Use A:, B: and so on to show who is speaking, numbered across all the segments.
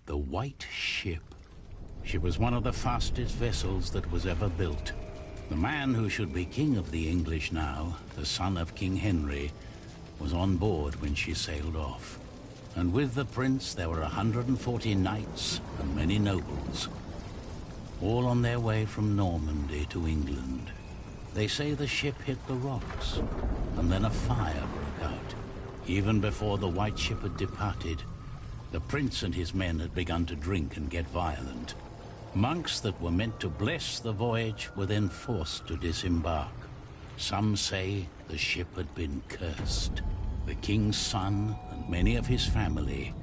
A: The White Ship. She was one of the fastest vessels that was ever built. The man who should be king of the English now, the son of King Henry, was on board when she sailed off. And with the prince there were 140 knights and many nobles, all on their way from Normandy to England. They say the ship hit the rocks, and then a fire broke out. Even before the White Ship had departed, the prince and his men had begun to drink and get violent. Monks that were meant to bless the voyage were then forced to disembark. Some say the ship had been cursed. The king's son and many of his family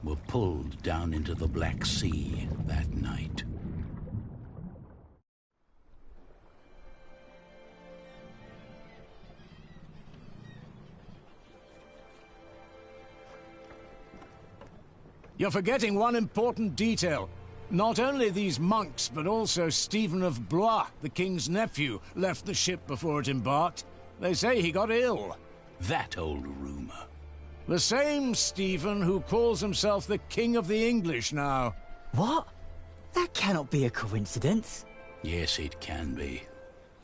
A: were pulled down into the Black Sea that night.
B: You're forgetting one important detail. Not only these monks, but also Stephen of Blois, the king's nephew, left the ship before it embarked. They say he got ill.
A: That old rumor.
B: The same Stephen who calls himself the King of the English now.
C: What? That cannot be a coincidence.
A: Yes, it can be.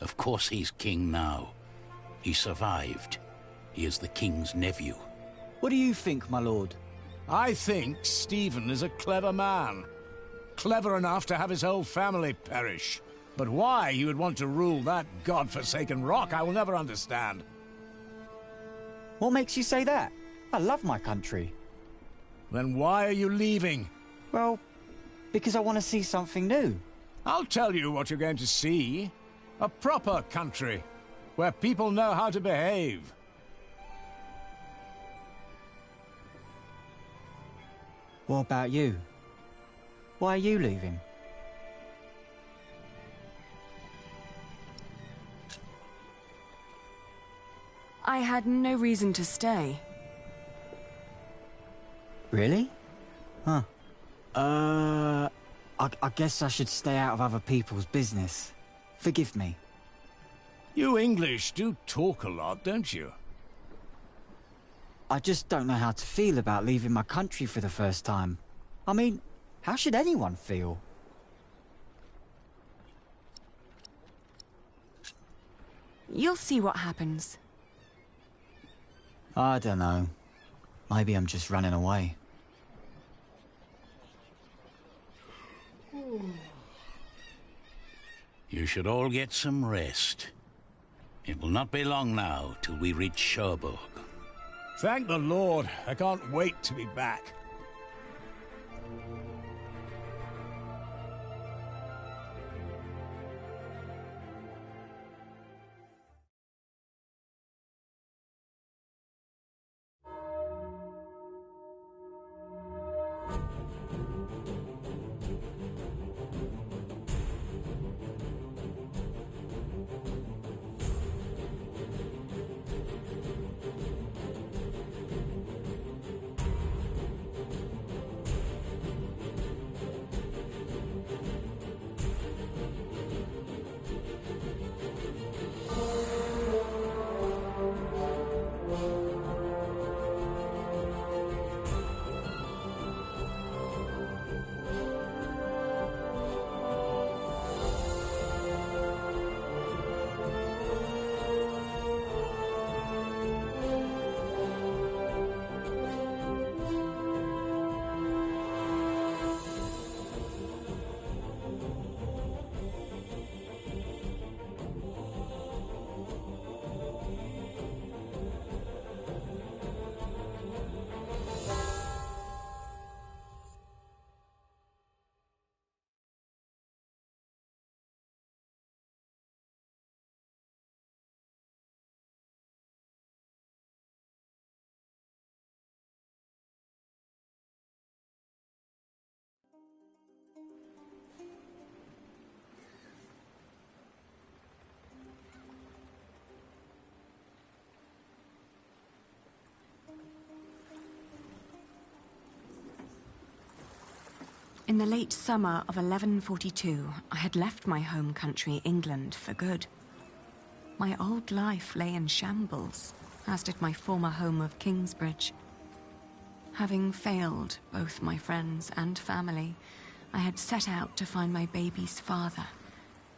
A: Of course he's king now. He survived. He is the king's nephew.
C: What do you think, my lord?
B: I think Stephen is a clever man. Clever enough to have his whole family perish. But why he would want to rule that godforsaken rock, I will never understand.
C: What makes you say that? I love my country.
B: Then why are you leaving?
C: Well, because I want to see something new.
B: I'll tell you what you're going to see. A proper country, where people know how to behave.
C: What about you? Why are you leaving?
D: I had no reason to stay.
C: Really? Huh. I guess I should stay out of other people's business. Forgive me.
B: You English do talk a lot, don't you?
C: I just don't know how to feel about leaving my country for the first time. I mean, how should anyone feel?
D: You'll see what happens.
C: I don't know. Maybe I'm just running away.
A: You should all get some rest. It will not be long now till we reach Cherbourg.
B: Thank the Lord. I can't wait to be back.
D: In the late summer of 1142, I had left my home country, England, for good. My old life lay in shambles, as did my former home of Kingsbridge. Having failed both my friends and family, I had set out to find my baby's father,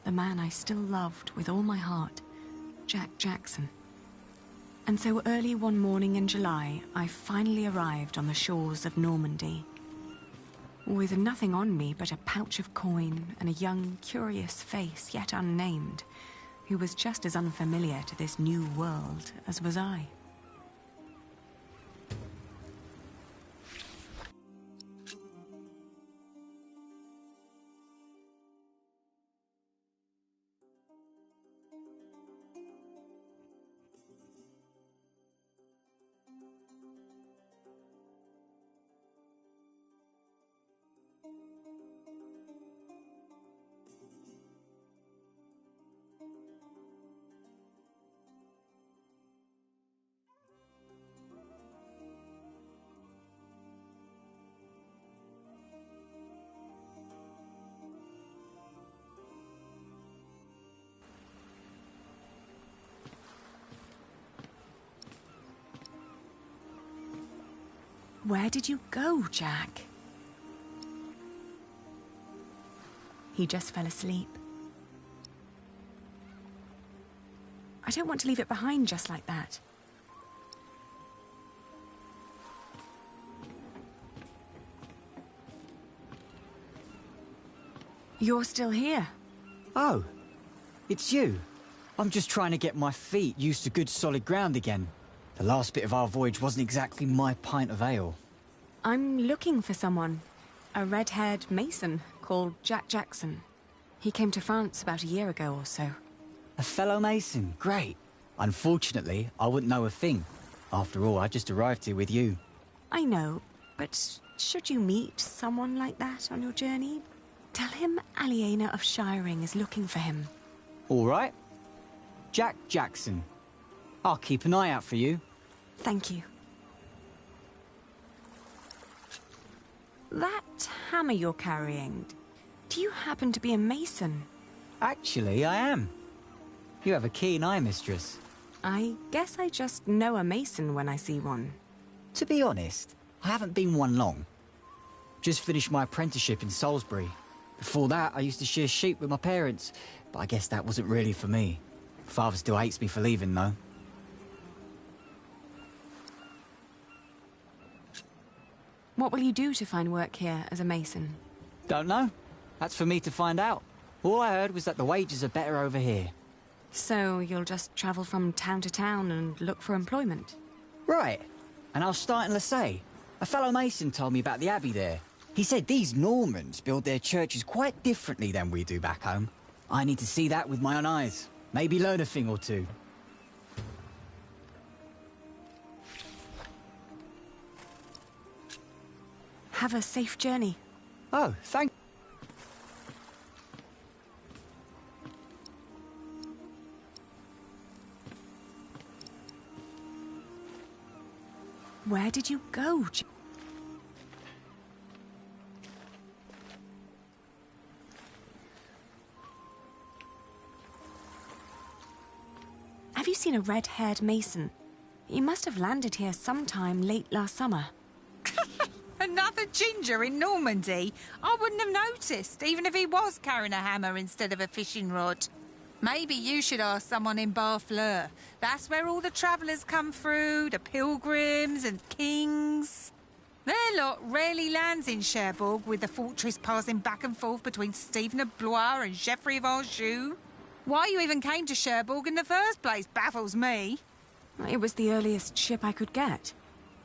D: the man I still loved with all my heart, Jack Jackson. And so early one morning in July, I finally arrived on the shores of Normandy. With nothing on me but a pouch of coin and a young, curious face yet unnamed, who was just as unfamiliar to this new world as was I. Where did you go, Jack? He just fell asleep. I don't want to leave it behind just like that. You're still here.
C: Oh, it's you. I'm just trying to get my feet used to good solid ground again. The last bit of our voyage wasn't exactly my pint of ale.
D: I'm looking for someone. A red-haired mason called Jack Jackson. He came to France about a year ago or so.
C: A fellow mason, great. Unfortunately, I wouldn't know a thing. After all, I just arrived here with you.
D: I know, but should you meet someone like that on your journey, tell him Aliena of Shiring is looking for him.
C: All right. Jack Jackson. I'll keep an eye out for you.
D: Thank you. That hammer you're carrying, do you happen to be a mason?
C: Actually, I am. You have a keen eye, mistress.
D: I guess I just know a mason when I see one.
C: To be honest, I haven't been one long. Just finished my apprenticeship in Salisbury. Before that, I used to shear sheep with my parents, but I guess that wasn't really for me. Father still hates me for leaving, though.
D: What will you do to find work here as a mason?
C: Don't know. That's for me to find out. All I heard was that the wages are better over here.
D: So you'll just travel from town to town and look for employment?
C: Right. And I'll start in Lassay. A fellow mason told me about the abbey there. He said these Normans build their churches quite differently than we do back home. I need to see that with my own eyes. Maybe learn a thing or two.
D: Have a safe journey.
C: Oh, thank...
D: Where did you go? Have you seen a red-haired mason? He must have landed here sometime late last summer.
E: Another ginger in Normandy? I wouldn't have noticed, even if he was carrying a hammer instead of a fishing rod. Maybe you should ask someone in Ps4. That's where all the travellers come through, the pilgrims and kings. Their lot rarely lands in Cherbourg, with the fortress passing back and forth between Stephen of Blois and Geoffrey of Anjou. Why you even came to Cherbourg in the first place baffles me.
D: It was the earliest ship I could get.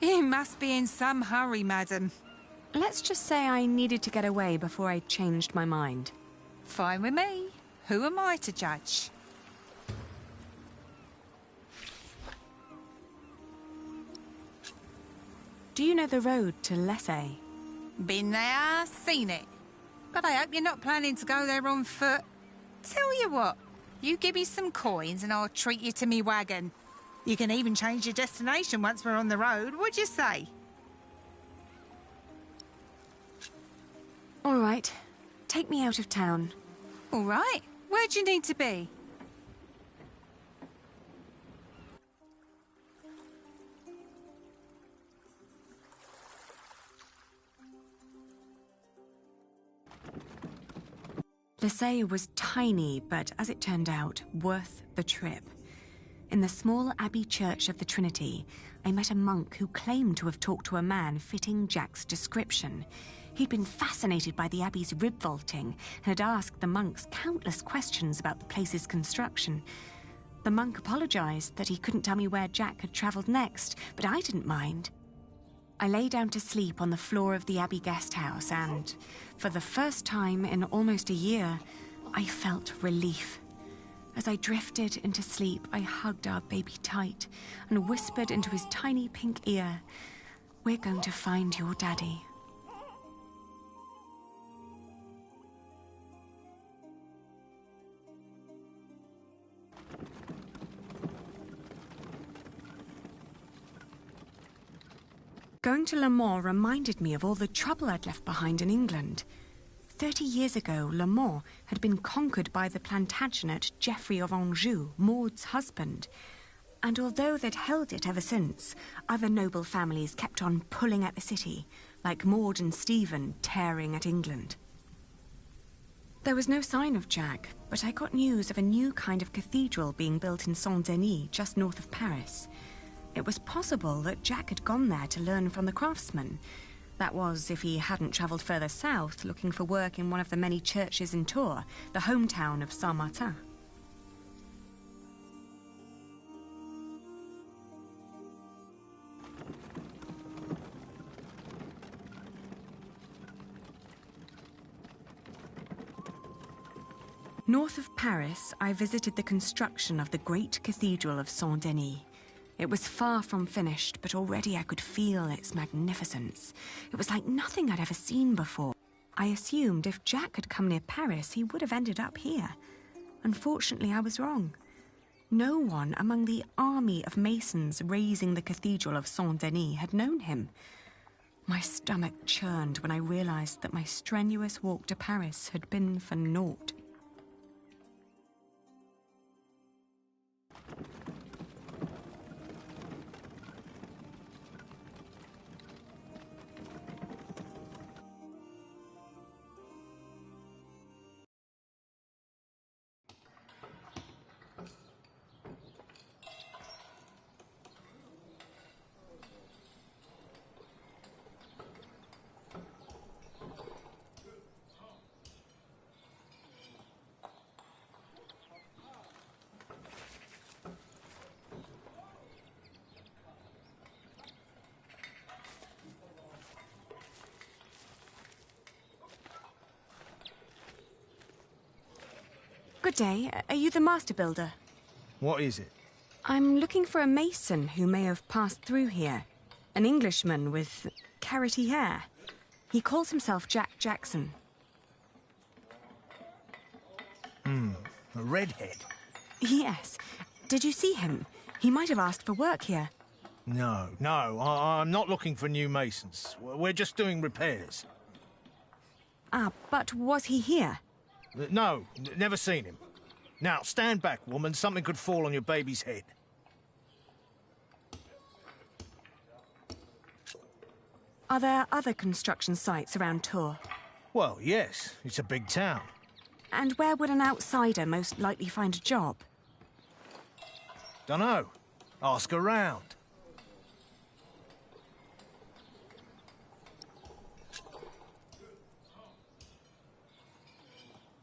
E: You must be in some hurry, madam.
D: Let's just say I needed to get away before I changed my mind.
E: Fine with me. Who am I to judge?
D: Do you know the road to Lassay?
E: Been there, seen it. But I hope you're not planning to go there on foot. Tell you what, you give me some coins and I'll treat you to me wagon. You can even change your destination once we're on the road, what'd you say?
D: All right. Take me out of town.
E: All right. Where'd you need to be?
D: Lesay was tiny, but as it turned out, worth the trip. In the small abbey church of the Trinity, I met a monk who claimed to have talked to a man fitting Jack's description. He'd been fascinated by the abbey's rib vaulting and had asked the monks countless questions about the place's construction. The monk apologized that he couldn't tell me where Jack had traveled next, but I didn't mind. I lay down to sleep on the floor of the abbey guest house and, for the first time in almost a year, I felt relief. As I drifted into sleep, I hugged our baby tight and whispered into his tiny pink ear, "We're going to find your daddy." Going to Le Mans reminded me of all the trouble I'd left behind in England. 30 years ago, Le Mans had been conquered by the Plantagenet Geoffrey of Anjou, Maud's husband. And although they'd held it ever since, other noble families kept on pulling at the city, like Maud and Stephen tearing at England. There was no sign of Jack, but I got news of a new kind of cathedral being built in Saint-Denis, just north of Paris. It was possible that Jack had gone there to learn from the craftsmen. That was, if he hadn't travelled further south, looking for work in one of the many churches in Tours, the hometown of Saint-Martin. North of Paris, I visited the construction of the great cathedral of Saint-Denis. It was far from finished, but already I could feel its magnificence. It was like nothing I'd ever seen before. I assumed if Jack had come near Paris, he would have ended up here. Unfortunately, I was wrong. No one among the army of masons raising the cathedral of Saint-Denis had known him. My stomach churned when I realized that my strenuous walk to Paris had been for naught. Good day. Are you the master builder?
B: What is it?
D: I'm looking for a mason who may have passed through here. An Englishman with carroty hair. He calls himself Jack Jackson.
B: A redhead?
D: Yes. Did you see him? He might have asked for work here.
B: No, I'm not looking for new masons. We're just doing repairs.
D: Ah, but was he here?
B: No, never seen him. Now, stand back, woman. Something could fall on your baby's head.
D: Are there other construction sites around Tours?
B: Well, yes. It's a big town.
D: And where would an outsider most likely find a job?
B: Dunno. Ask around.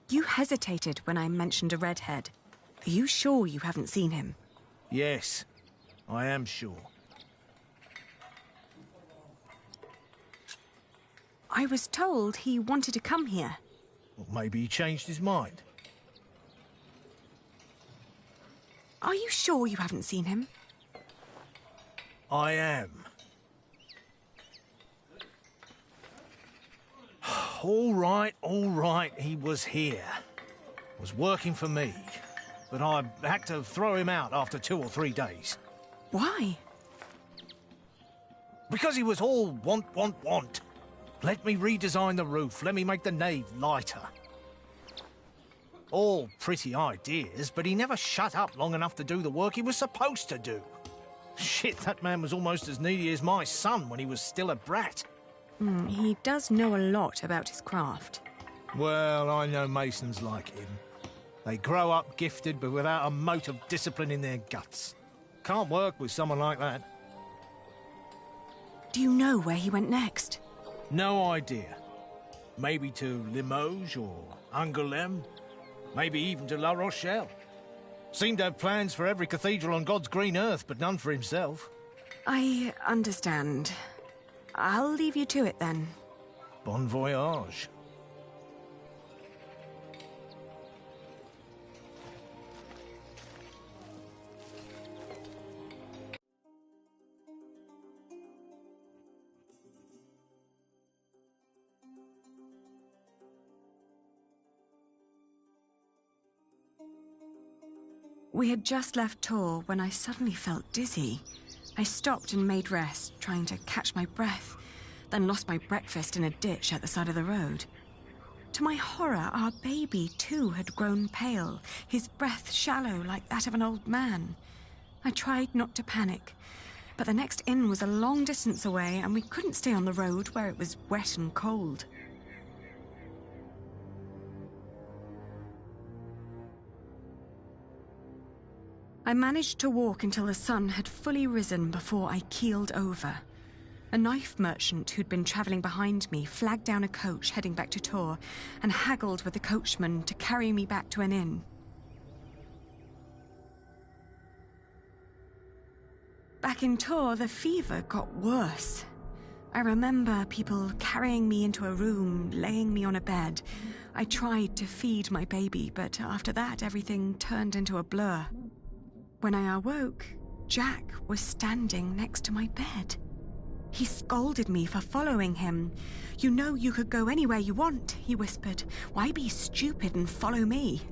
D: You hesitated when I mentioned a redhead. Are you sure you haven't seen him?
B: Yes, I am sure.
D: I was told he wanted to come here.
B: Well, maybe he changed his mind.
D: Are you sure you haven't seen him?
B: I am. All right, he was here. Was working for me. But I had to throw him out after 2 or 3 days.
D: Why?
B: Because he was all want. Let me redesign the roof, let me make the nave lighter. All pretty ideas, but he never shut up long enough to do the work he was supposed to do. Shit, that man was almost as needy as my son when he was still a brat.
D: He does know a lot about his craft.
F: Well, I know Masons like him. They grow up gifted, but without a mote of discipline in their guts. Can't work with someone like that.
D: Do you know where he went next?
F: No idea. Maybe to Limoges or Angoulême. Maybe even to La Rochelle. Seemed to have plans for every cathedral on God's green earth, but none for himself.
D: I understand. I'll leave you to it then.
F: Bon voyage.
D: We had just left Tours when I suddenly felt dizzy. I stopped and made rest, trying to catch my breath, then lost my breakfast in a ditch at the side of the road. To my horror, our baby too had grown pale, his breath shallow like that of an old man. I tried not to panic, but the next inn was a long distance away and we couldn't stay on the road where it was wet and cold. I managed to walk until the sun had fully risen before I keeled over. A knife merchant who'd been travelling behind me flagged down a coach heading back to Tours and haggled with the coachman to carry me back to an inn. Back in Tours, the fever got worse. I remember people carrying me into a room, laying me on a bed. I tried to feed my baby, but after that everything turned into a blur. When I awoke, Jack was standing next to my bed. He scolded me for following him. "You know you could go anywhere you want," he whispered. "Why be stupid and follow me?"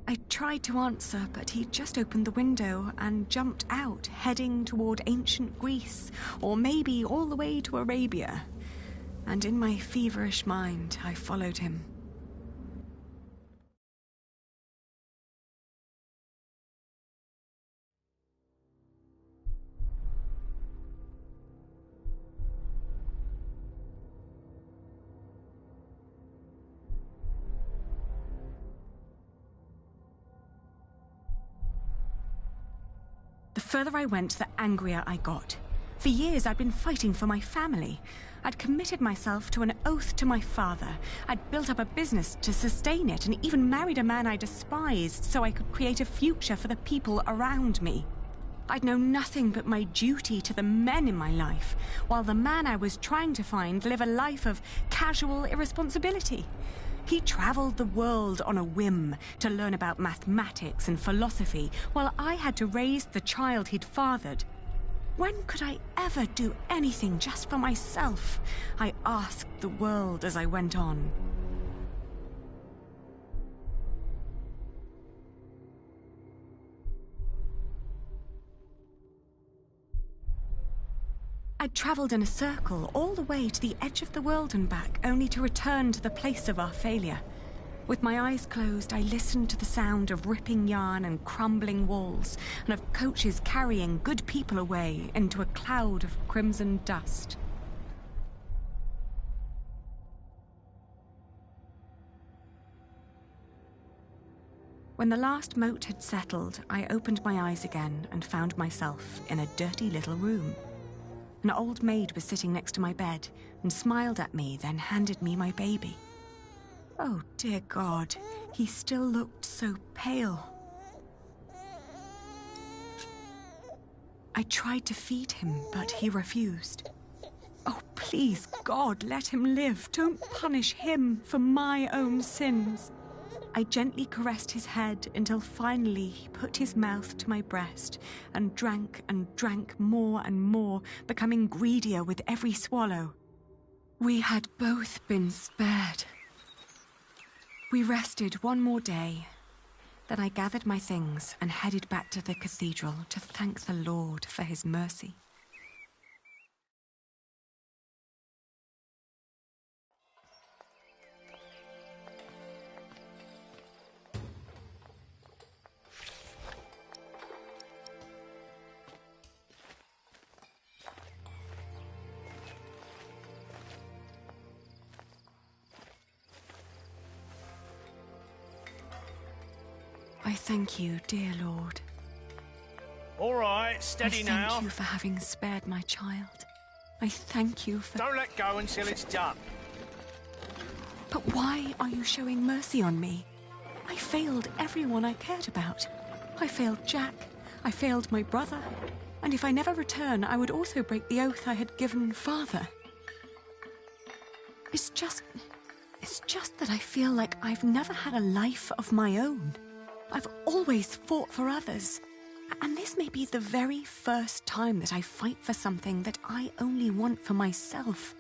D: I tried to answer, but he just opened the window and jumped out, heading toward ancient Greece, or maybe all the way to Arabia. And in my feverish mind, I followed him. The further I went, the angrier I got. For years, I'd been fighting for my family. I'd committed myself to an oath to my father. I'd built up a business to sustain it and even married a man I despised so I could create a future for the people around me. I'd known nothing but my duty to the men in my life, while the man I was trying to find lived a life of casual irresponsibility. He travelled the world on a whim to learn about mathematics and philosophy, while I had to raise the child he'd fathered. When could I ever do anything just for myself? I asked the world as I went on. I'd travelled in a circle all the way to the edge of the world and back, only to return to the place of our failure. With my eyes closed, I listened to the sound of ripping yarn and crumbling walls, and of coaches carrying good people away into a cloud of crimson dust. When the last moat had settled, I opened my eyes again and found myself in a dirty little room. An old maid was sitting next to my bed and smiled at me, then handed me my baby. Oh, dear God, he still looked so pale. I tried to feed him, but he refused. Oh, please, God, let him live. Don't punish him for my own sins. I gently caressed his head until finally he put his mouth to my breast and drank more and more, becoming greedier with every swallow. We had both been spared. We rested one more day. Then I gathered my things and headed back to the cathedral to thank the Lord for his mercy. I thank you, dear Lord.
F: All right, steady now.
D: I thank you for having spared my child. I thank you for...
F: Don't let go until it's done.
D: But why are you showing mercy on me? I failed everyone I cared about. I failed Jack. I failed my brother. And if I never return, I would also break the oath I had given Father. It's just that I feel like I've never had a life of my own. I've always fought for others. And this may be the very first time that I fight for something that I only want for myself.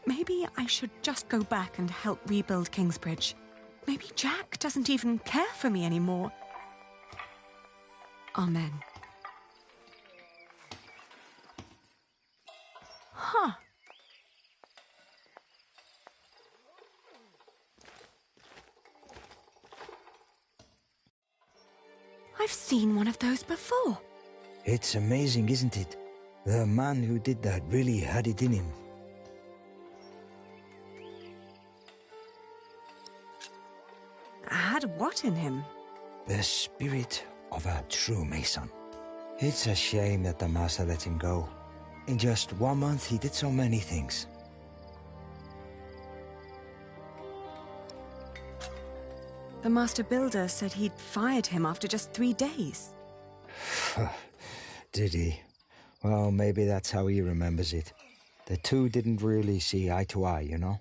D: Maybe I should just go back and help rebuild Kingsbridge. Maybe Jack doesn't even care for me anymore. Amen. Huh. I've seen one of those before.
G: It's amazing, isn't it? The man who did that really had it in him.
D: Had what in him?
G: The spirit of a true Mason. It's a shame that the Master let him go. In just 1 month, he did so many things.
D: The Master Builder said he'd fired him after just 3 days.
G: Did he? Well, maybe that's how he remembers it. The two didn't really see eye to eye, you know?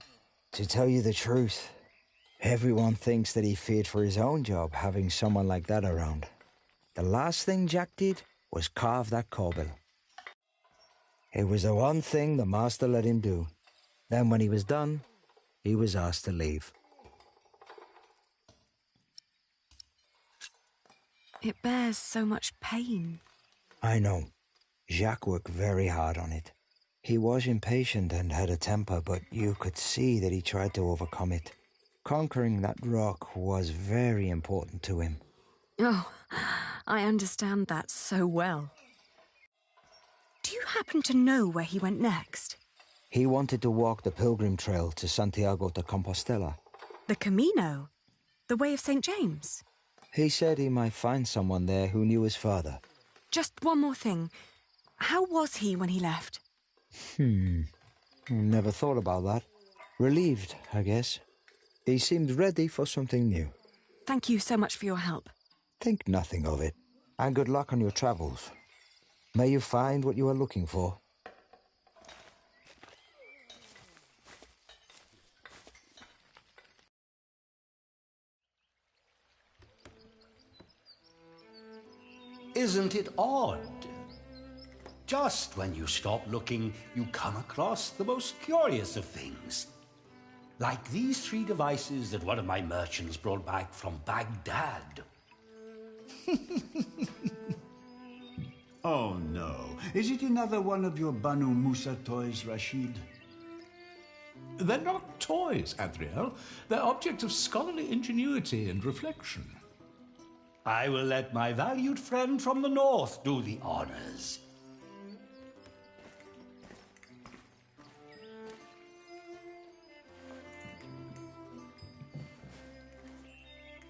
G: To tell you the truth, everyone thinks that he feared for his own job having someone like that around. The last thing Jack did was carve that corbel. It was the one thing the Master let him do. Then when he was done, he was asked to leave.
D: It bears so much pain.
G: I know. Jacques worked very hard on it. He was impatient and had a temper, but you could see that he tried to overcome it. Conquering that rock was very important to him.
D: Oh, I understand that so well. Do you happen to know where he went next?
G: He wanted to walk the pilgrim trail to Santiago de Compostela.
D: The Camino? The Way of St. James?
G: He said he might find someone there who knew his father.
D: Just one more thing. How was he when he left?
G: Never thought about that. Relieved, I guess. He seemed ready for something new.
D: Thank you so much for your help.
G: Think nothing of it. And good luck on your travels. May you find what you are looking for.
H: Isn't it odd? Just when you stop looking, you come across the most curious of things. Like these 3 devices that one of my merchants brought back from Baghdad.
I: Oh no. Is it another one of your Banu Musa toys, Rashid?
J: They're not toys, Adriel. They're objects of scholarly ingenuity and reflection.
H: I will let my valued friend from the north do the honors.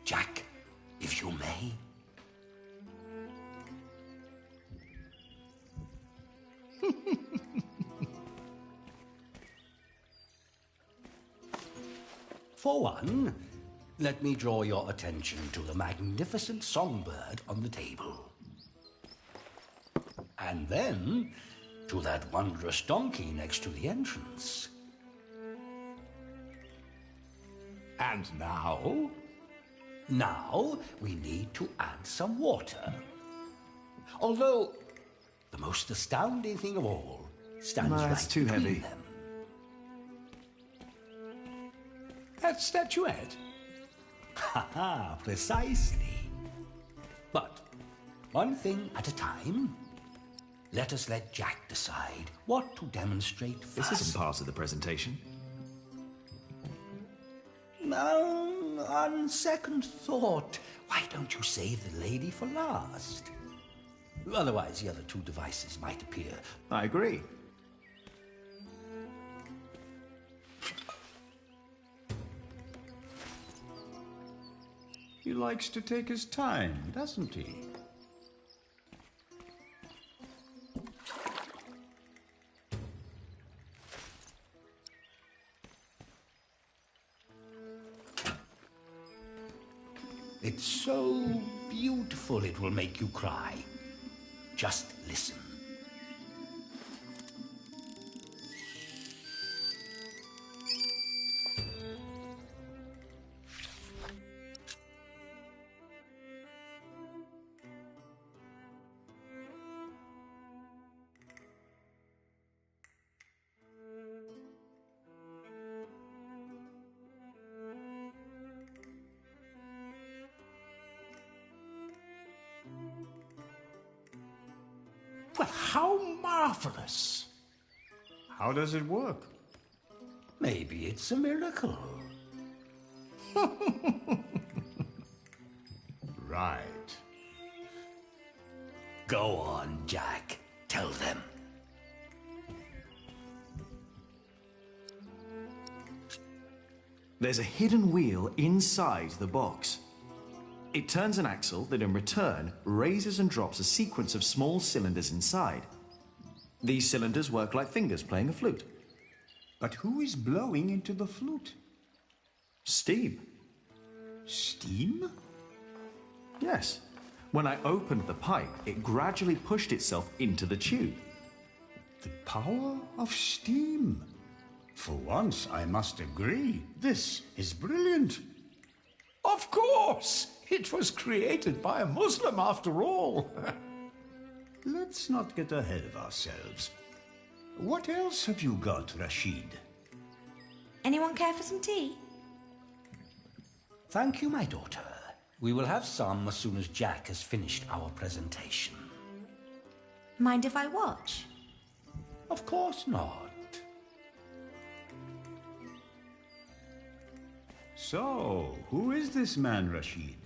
H: Jack, if you may. For one, let me draw your attention to the magnificent songbird on the table. And then to that wondrous donkey next to the entrance.
J: And now?
H: Now we need to add some water. Although, the most astounding thing of all stands right
I: That's too
H: between
I: heavy.
H: them.
J: That statuette?
H: Ha, precisely. But one thing at a time. Let us let Jack decide what to demonstrate first.
K: This isn't part of the presentation.
H: On second thought, why don't you save the lady for last? Otherwise, the other 2 devices might appear.
I: I agree. He likes to take his time, doesn't he?
H: It's so beautiful it will make you cry. Just listen.
J: Well, how marvelous!
I: How does it work?
H: Maybe it's a miracle.
I: Right.
H: Go on, Jack. Tell them.
K: There's a hidden wheel inside the box. It turns an axle that in return raises and drops a sequence of small cylinders inside. These cylinders work like fingers playing a flute.
I: But who is blowing into the flute?
K: Steam.
I: Steam?
K: Yes. When I opened the pipe, it gradually pushed itself into the tube.
I: The power of steam. For once, I must agree. This is brilliant.
J: Of course! It was created by a Muslim after all.
I: Let's not get ahead of ourselves. What else have you got, Rashid?
L: Anyone care for some tea?
H: Thank you, my daughter. We will have some as soon as Jack has finished our presentation.
L: Mind if I watch?
H: Of course not.
I: So, who is this man, Rashid?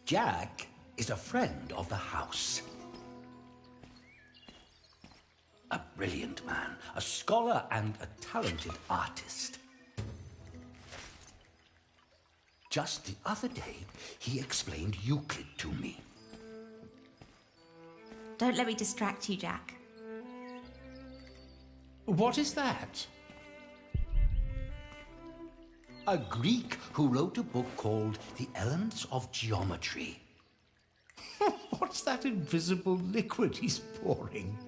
H: Jack is a friend of the house. A brilliant man, a scholar and a talented artist. Just the other day, he explained Euclid to me.
L: Don't let me distract you, Jack.
J: What is that?
H: A Greek who wrote a book called The Elements of Geometry.
J: What's that invisible liquid he's pouring?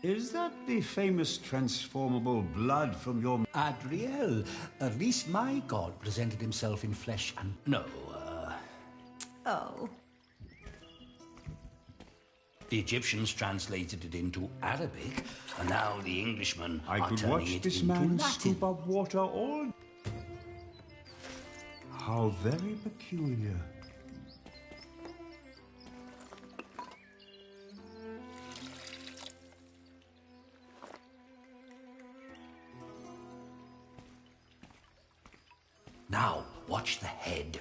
I: Is that the famous transformable blood from your...
H: Adriel, at least my god presented himself in flesh and... No,
L: Oh.
H: The Egyptians translated it into Arabic, and now the Englishmen
I: I
H: are
I: could
H: turning
I: watch
H: it
I: this
H: into
I: man
H: Latin.
I: scoop up water all... How very peculiar.
H: Now, watch the head.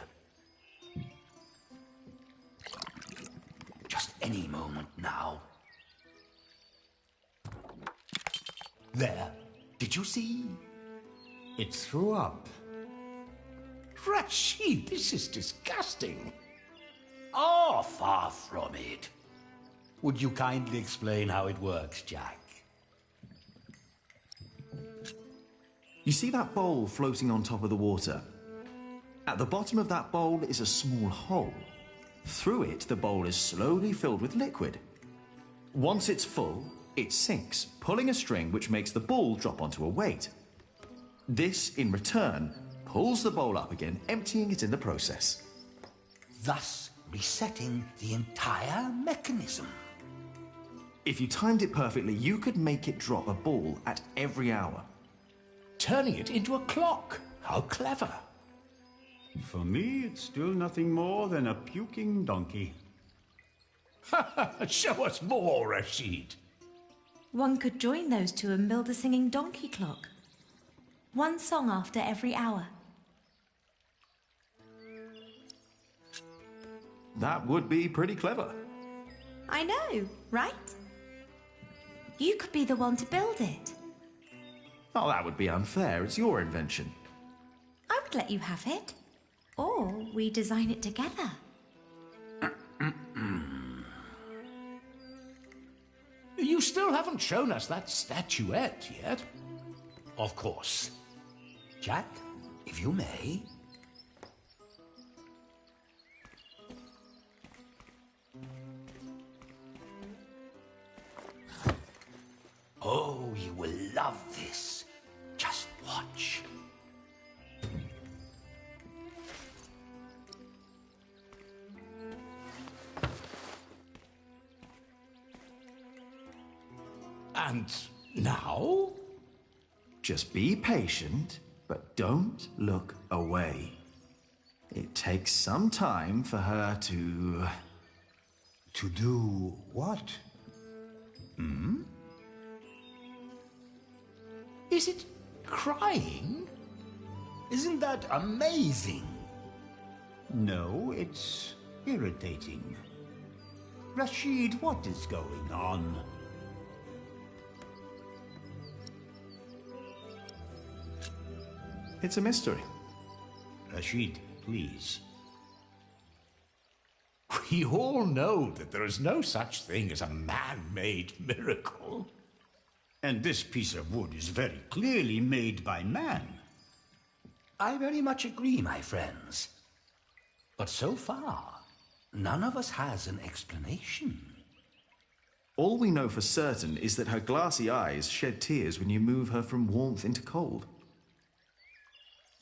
H: Just any moment now. There. Did you see?
I: It threw up.
J: Rashid, this is disgusting.
H: Oh, far from it. Would you kindly explain how it works, Jack?
K: You see that bowl floating on top of the water? At the bottom of that bowl is a small hole. Through it, the bowl is slowly filled with liquid. Once it's full, it sinks, pulling a string which makes the ball drop onto a weight. This, in return, pulls the bowl up again, emptying it in the process.
H: Thus resetting the entire mechanism.
K: If you timed it perfectly, you could make it drop a ball at every hour.
J: Turning it into a clock. How clever.
I: For me, it's still nothing more than a puking donkey.
J: Show us more, Rashid.
L: One could join those two and build a singing donkey clock. One song after every hour.
K: That would be pretty clever.
L: I know, right? You could be the one to build it.
K: Oh, that would be unfair. It's your invention.
L: I would could let you have it. Or we design it together.
J: You still haven't shown us that statuette yet.
H: Of course. Jack, if you may. Oh, you will love this. Just watch.
J: And now?
K: Just be patient, but don't look away. It takes some time for her to...
I: To do what?
J: Is it crying?
H: Isn't that amazing?
I: No, it's irritating. Rashid, what is going on?
K: It's a mystery.
I: Rashid, please.
J: We all know that there is no such thing as a man-made miracle.
I: And this piece of wood is very clearly made by man.
H: I very much agree, my friends. But so far, none of us has an explanation.
K: All we know for certain is that her glassy eyes shed tears when you move her from warmth into cold.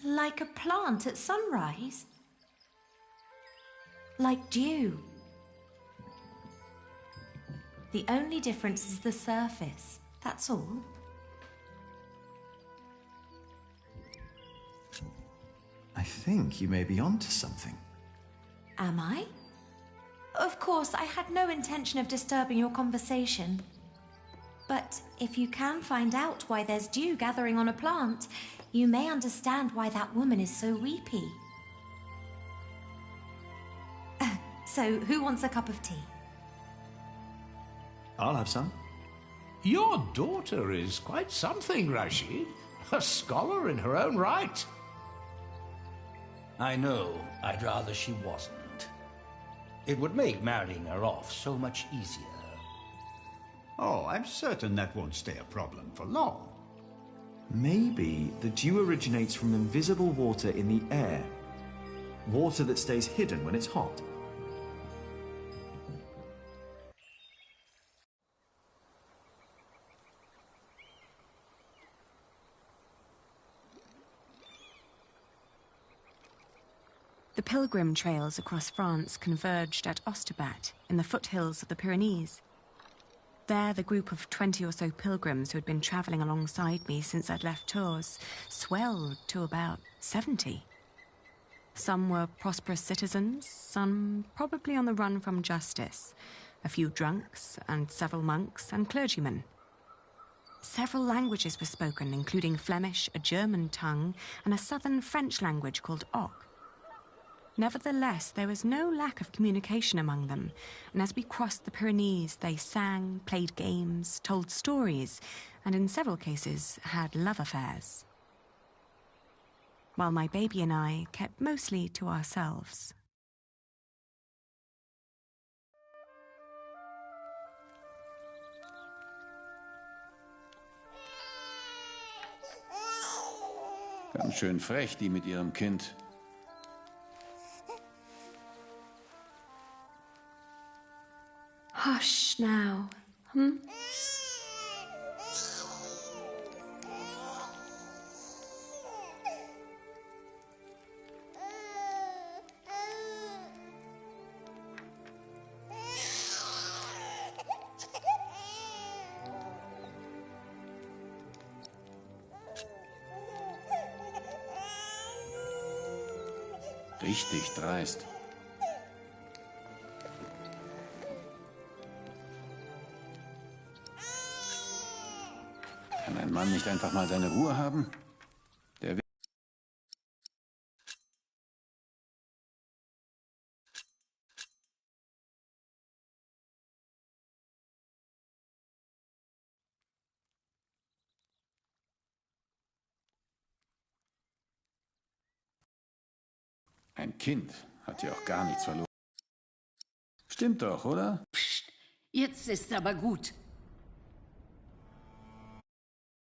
L: Like a plant at sunrise? Like dew? The only difference is the surface, that's all.
K: I think you may be onto something.
L: Am I? Of course, I had no intention of disturbing your conversation. But if you can find out why there's dew gathering on a plant, you may understand why that woman is so weepy. So, who wants a cup of tea?
K: I'll have some.
J: Your daughter is quite something, Rashid. A scholar in her own right.
H: I know. I'd rather she wasn't. It would make marrying her off so much easier.
I: Oh, I'm certain that won't stay a problem for long.
K: Maybe the dew originates from invisible water in the air. Water that stays hidden when it's hot.
D: The pilgrim trails across France converged at Osterbat in the foothills of the Pyrenees. There, the group of 20 or so pilgrims who had been travelling alongside me since I'd left Tours swelled to about 70. Some were prosperous citizens, some probably on the run from justice, a few drunks, and several monks and clergymen. Several languages were spoken, including Flemish, a German tongue, and a southern French language called Oc. Nevertheless, there was no lack of communication among them, and as we crossed the Pyrenees, they sang, played games, told stories, and in several cases had love affairs. While my baby and I kept mostly to ourselves.
M: Ganz schön frech, die mit ihrem Kind.
D: Hush now, hm?
M: Richtig dreist. Kann ein Mann nicht einfach mal seine Ruhe haben? Ein Kind hat ja auch gar nichts verloren. Stimmt doch, oder?
N: Psst, jetzt ist aber gut.